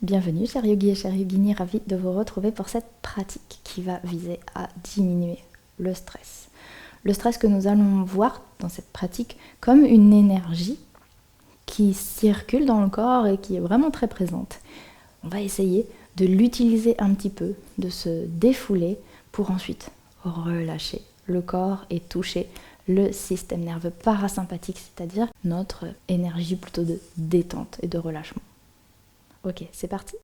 Bienvenue chers yogis et chères yoginis, ravi de vous retrouver pour cette pratique qui va viser à diminuer le stress. Le stress que nous allons voir dans cette pratique comme une énergie qui circule dans le corps et qui est vraiment très présente. On va essayer de l'utiliser un petit peu, de se défouler pour ensuite relâcher le corps et toucher le système nerveux parasympathique, c'est-à-dire notre énergie plutôt de détente et de relâchement. Ok, c'est parti.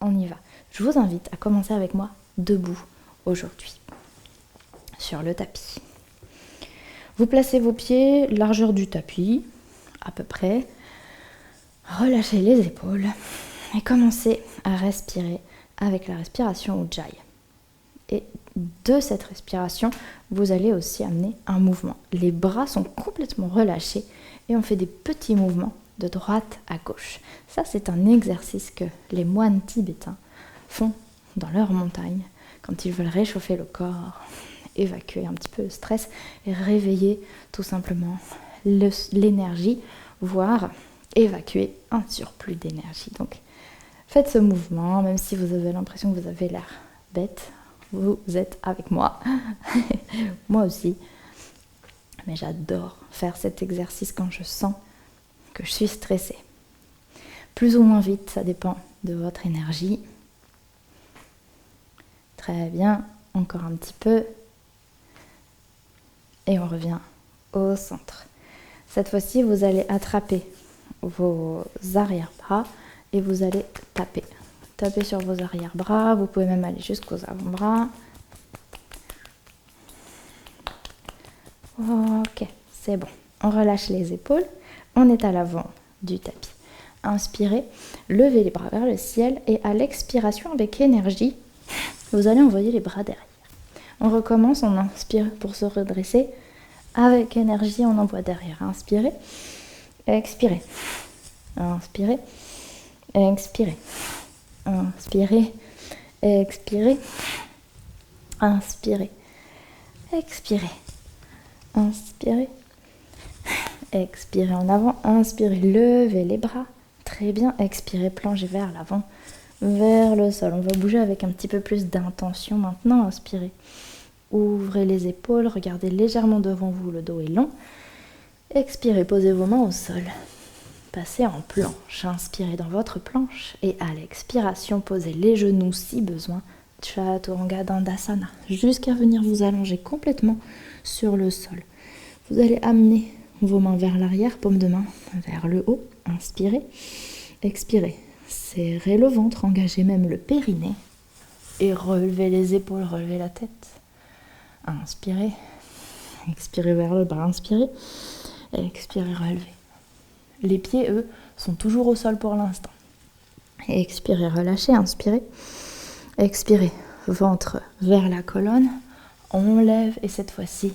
On y va. Je vous invite à commencer avec moi debout aujourd'hui, sur le tapis. Vous placez vos pieds largeur du tapis, à peu près. Relâchez les épaules et commencez à respirer avec la respiration Ujjayi. Et de cette respiration, vous allez aussi amener un mouvement. Les bras sont complètement relâchés et on fait des petits mouvements de droite à gauche. Ça, c'est un exercice que les moines tibétains font dans leur montagne quand ils veulent réchauffer le corps, évacuer un petit peu le stress et réveiller tout simplement l'énergie, voire évacuer un surplus d'énergie. Donc, faites ce mouvement, même si vous avez l'impression que vous avez l'air bête, vous êtes avec moi, moi aussi. Mais j'adore faire cet exercice quand je sens que je suis stressée. Plus ou moins vite, ça dépend de votre énergie. Très bien, encore un petit peu. Et on revient au centre. Cette fois-ci, vous allez attraper vos arrière-bras et vous allez taper. Tapez sur vos arrière-bras, vous pouvez même aller jusqu'aux avant-bras. Ok, c'est bon. On relâche les épaules. On est à l'avant du tapis. Inspirez, levez les bras vers le ciel et à l'expiration avec énergie, vous allez envoyer les bras derrière. On recommence, on inspire pour se redresser. Avec énergie, on envoie derrière. Inspirez, expirez. Inspirez, expirez. Inspirez, expirez. Inspirez, expirez. Inspirez. Expirez en avant, inspirez, levez les bras, très bien, expirez, plongez vers l'avant, vers le sol. On va bouger avec un petit peu plus d'intention maintenant, inspirez. Ouvrez les épaules, regardez légèrement devant vous, le dos est long. Expirez, posez vos mains au sol. Passez en planche, inspirez dans votre planche et à l'expiration, posez les genoux si besoin. Chaturanga Dandasana, jusqu'à venir vous allonger complètement sur le sol. Vous allez amener vos mains vers l'arrière, paume de main vers le haut. Inspirez, expirez. Serrez le ventre, engagez même le périnée. Et relevez les épaules, relevez la tête. Inspirez, expirez vers le bas, inspirez, expirez, relevez. Les pieds, eux, sont toujours au sol pour l'instant. Expirez, relâchez, inspirez. Expirez, ventre vers la colonne. On lève et cette fois-ci,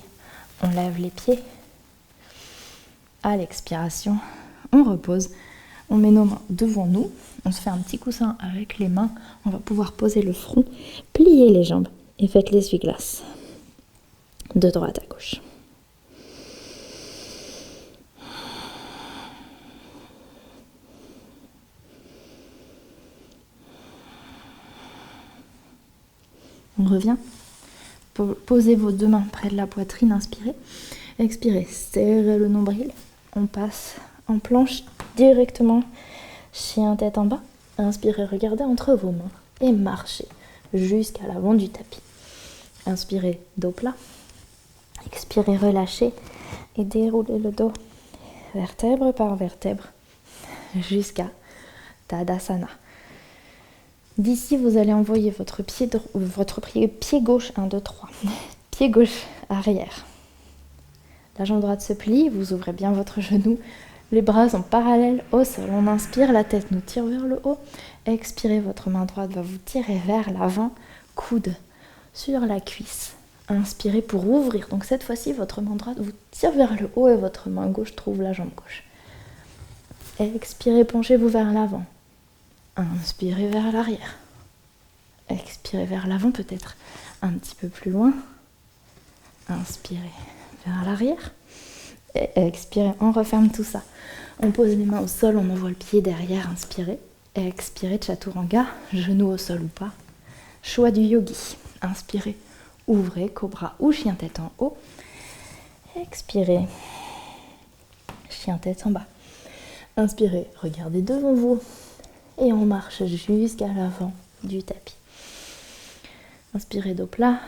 On lève les pieds. À l'expiration, on repose. On met nos mains devant nous. On se fait un petit coussin avec les mains. On va pouvoir poser le front, plier les jambes et faites l'essuie-glace de droite à gauche. On revient. Posez vos deux mains près de la poitrine, inspirez. Expirez, serrez le nombril. On passe en planche directement, chien tête en bas. Inspirez, regardez entre vos mains et marchez jusqu'à l'avant du tapis. Inspirez, dos plat. Expirez, relâchez et déroulez le dos vertèbre par vertèbre jusqu'à Tadasana. D'ici, vous allez envoyer votre pied gauche, 1, 2, 3, pied gauche arrière. La jambe droite se plie, vous ouvrez bien votre genou, les bras sont parallèles au sol. On inspire, la tête nous tire vers le haut. Expirez, votre main droite va vous tirer vers l'avant, coude sur la cuisse. Inspirez pour ouvrir. Donc cette fois-ci, votre main droite vous tire vers le haut et votre main gauche trouve la jambe gauche. Expirez, penchez-vous vers l'avant. Inspirez vers l'arrière. Expirez vers l'avant, peut-être un petit peu plus loin. Inspirez vers l'arrière. Et expirez, on referme tout ça. On pose les mains au sol, on envoie le pied derrière, inspirez. Expirez, Chaturanga, genou au sol ou pas. Choix du yogi. Inspirez, ouvrez, cobra ou chien tête en haut. Expirez, chien tête en bas. Inspirez, regardez devant vous. Et on marche jusqu'à l'avant du tapis. Inspirez, dos plat.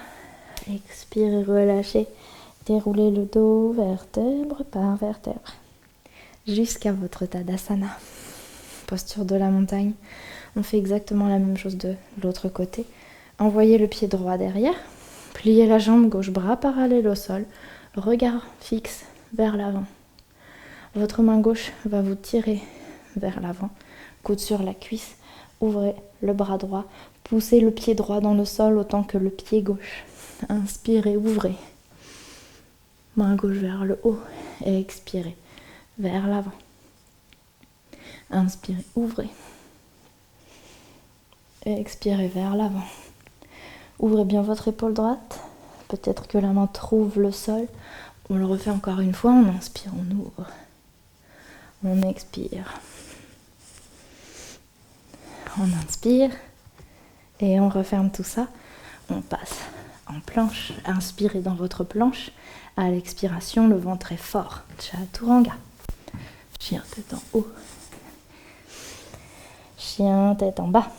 Expirez, relâchez. Déroulez le dos vertèbre par vertèbre. Jusqu'à votre Tadasana. Posture de la montagne. On fait exactement la même chose de l'autre côté. Envoyez le pied droit derrière. Pliez la jambe gauche, bras parallèle au sol. Regard fixe vers l'avant. Votre main gauche va vous tirer vers l'avant. Coude sur la cuisse, ouvrez le bras droit, poussez le pied droit dans le sol autant que le pied gauche. Inspirez, ouvrez. Main gauche vers le haut et expirez vers l'avant. Inspirez, ouvrez. Et expirez vers l'avant. Ouvrez bien votre épaule droite. Peut-être que la main trouve le sol. On le refait encore une fois. On inspire, on ouvre. On expire. On inspire et on referme tout ça. On passe en planche. Inspirez dans votre planche. À l'expiration, le ventre est fort. Chaturanga. Chien tête en haut. Chien tête en bas.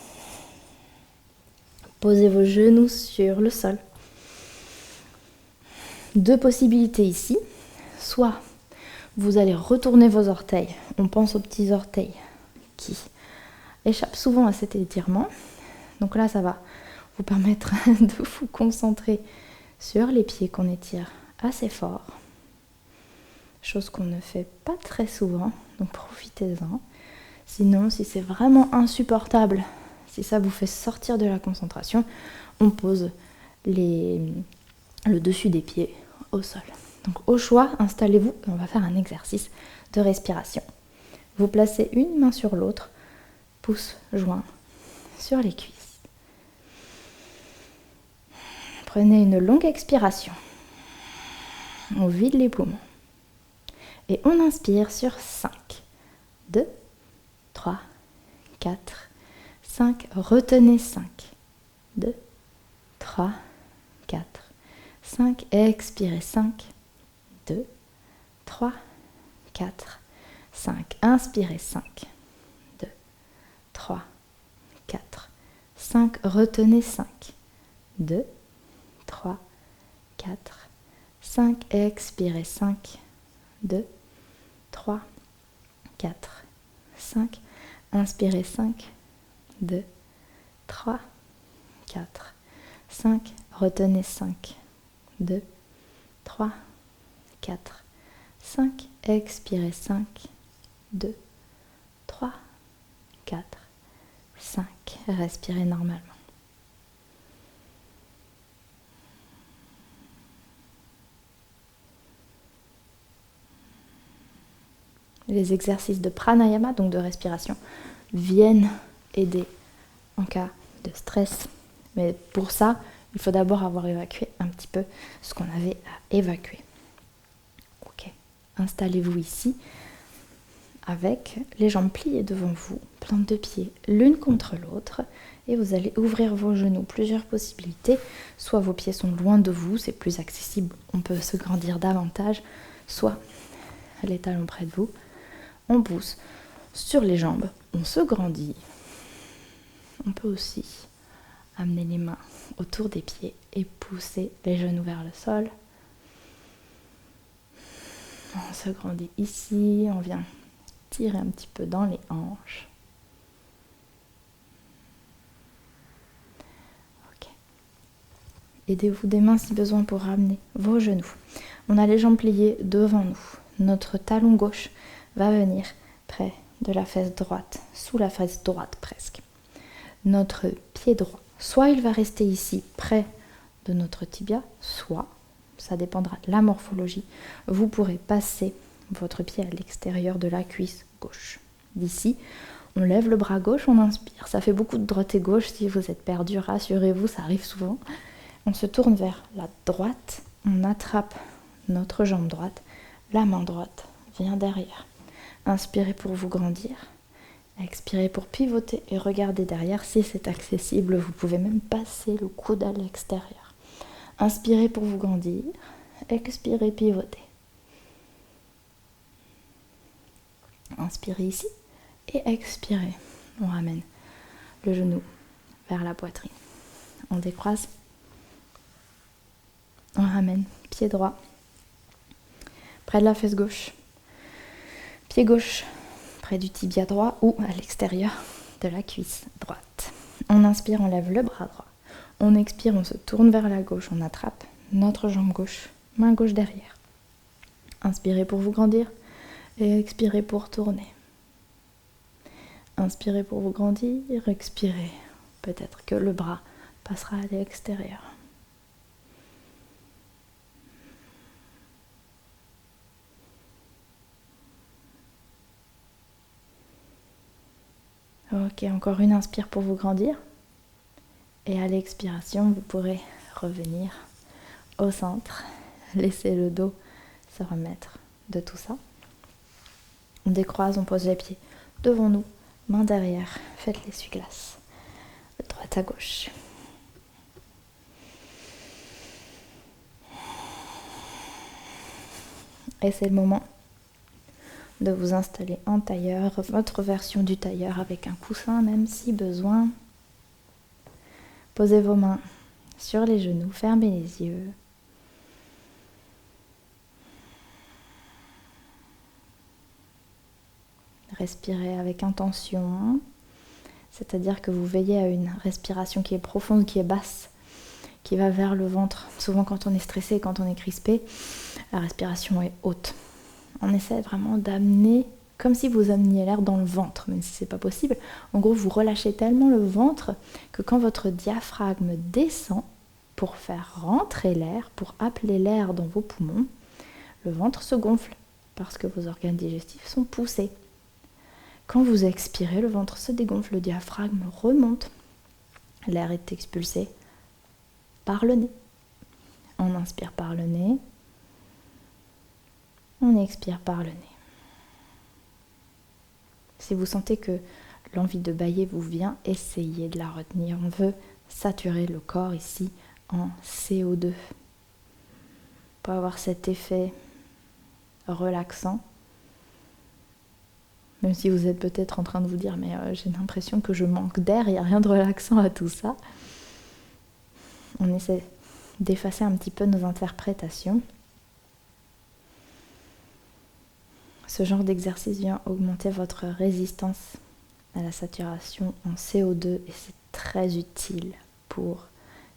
Posez vos genoux sur le sol. Deux possibilités ici. Soit vous allez retourner vos orteils. On pense aux petits orteils qui échappe souvent à cet étirement. Donc là, ça va vous permettre de vous concentrer sur les pieds qu'on étire assez fort. Chose qu'on ne fait pas très souvent, donc profitez-en. Sinon, si c'est vraiment insupportable, si ça vous fait sortir de la concentration, on pose le dessus des pieds au sol. Donc au choix, installez-vous et on va faire un exercice de respiration. Vous placez une main sur l'autre, pouce joint sur les cuisses. Prenez une longue expiration. On vide les poumons. Et on inspire sur 5. 2, 3, 4, 5. Retenez 5. 2, 3, 4, 5. Expirez 5. 2, 3, 4, 5. Inspirez 5. 2, 3, 4, 5. Retenez 5. 2, 3, 4, 5. Expirez 5. 2, 3, 4, 5. Inspirez 5. 2, 3, 4, 5. Retenez 5. 2, 3, 4, 5. Expirez 5. 2, 3, 4, 5. Respirez normalement. les exercices de pranayama, donc de respiration, viennent aider en cas de stress. Mais pour ça, il faut d'abord avoir évacué un petit peu ce qu'on avait à évacuer. Ok, installez-vous ici avec les jambes pliées devant vous, plantes de pied l'une contre l'autre, et vous allez ouvrir vos genoux. Plusieurs possibilités, soit vos pieds sont loin de vous, c'est plus accessible, on peut se grandir davantage, soit les talons près de vous, on pousse sur les jambes, on se grandit. On peut aussi amener les mains autour des pieds et pousser les genoux vers le sol. On se grandit ici, on vient tirer un petit peu dans les hanches. Ok. Aidez-vous des mains si besoin pour ramener vos genoux. On a les jambes pliées devant nous. Notre talon gauche va venir près de la fesse droite, sous la fesse droite presque. Notre pied droit, soit il va rester ici près de notre tibia, soit, ça dépendra de la morphologie, vous pourrez passer votre pied à l'extérieur de la cuisse gauche. D'ici, on lève le bras gauche, on inspire. Ça fait beaucoup de droite et gauche, si vous êtes perdu, rassurez-vous, ça arrive souvent. On se tourne vers la droite, on attrape notre jambe droite, la main droite vient derrière. Inspirez pour vous grandir. Expirez pour pivoter et regardez derrière si c'est accessible. Vous pouvez même passer le coude à l'extérieur. Inspirez pour vous grandir. Expirez, pivotez. Inspirez ici et expirez. On ramène le genou vers la poitrine. On décroise. On ramène pied droit près de la fesse gauche. Pied gauche près du tibia droit ou à l'extérieur de la cuisse droite. On inspire, on lève le bras droit. On expire, on se tourne vers la gauche, on attrape notre jambe gauche, main gauche derrière. Inspirez pour vous grandir et expirez pour tourner. Inspirez pour vous grandir, expirez. Peut-être que le bras passera à l'extérieur. Ok, encore une inspire pour vous grandir. Et à l'expiration, vous pourrez revenir au centre. Laissez le dos se remettre de tout ça. On décroise, on pose les pieds devant nous, main derrière. Faites l'essuie-glace de droite à gauche. Et c'est le moment de vous installer en tailleur, votre version du tailleur avec un coussin même si besoin. Posez vos mains sur les genoux, fermez les yeux. Respirez avec intention, c'est-à-dire que vous veillez à une respiration qui est profonde, qui est basse, qui va vers le ventre. Souvent quand on est stressé, quand on est crispé, la respiration est haute. On essaie vraiment d'amener, comme si vous ameniez l'air dans le ventre, même si c'est pas possible. En gros, vous relâchez tellement le ventre que quand votre diaphragme descend pour faire rentrer l'air, pour appeler l'air dans vos poumons, le ventre se gonfle parce que vos organes digestifs sont poussés. Quand vous expirez, le ventre se dégonfle, le diaphragme remonte. L'air est expulsé par le nez. On inspire par le nez. On expire par le nez. Si vous sentez que l'envie de bâiller vous vient, essayez de la retenir. On veut saturer le corps ici en CO2 pour avoir cet effet relaxant. Même si vous êtes peut-être en train de vous dire mais j'ai l'impression que je manque d'air, il n'y a rien de relaxant à tout ça. On essaie d'effacer un petit peu nos interprétations. Ce genre d'exercice vient augmenter votre résistance à la saturation en CO2 et c'est très utile pour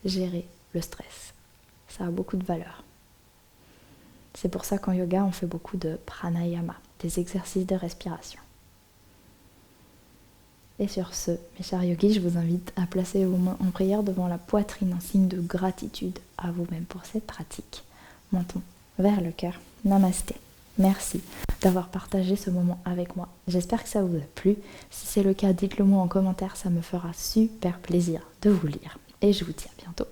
gérer le stress. Ça a beaucoup de valeur. C'est pour ça qu'en yoga, on fait beaucoup de pranayama, des exercices de respiration. Et sur ce, mes chers yogis, je vous invite à placer vos mains en prière devant la poitrine en signe de gratitude à vous-même pour cette pratique. Menton vers le cœur. Namasté. merci d'avoir partagé ce moment avec moi. J'espère que ça vous a plu. Si c'est le cas, dites-le moi en commentaire, ça me fera super plaisir de vous lire. Et je vous dis à bientôt.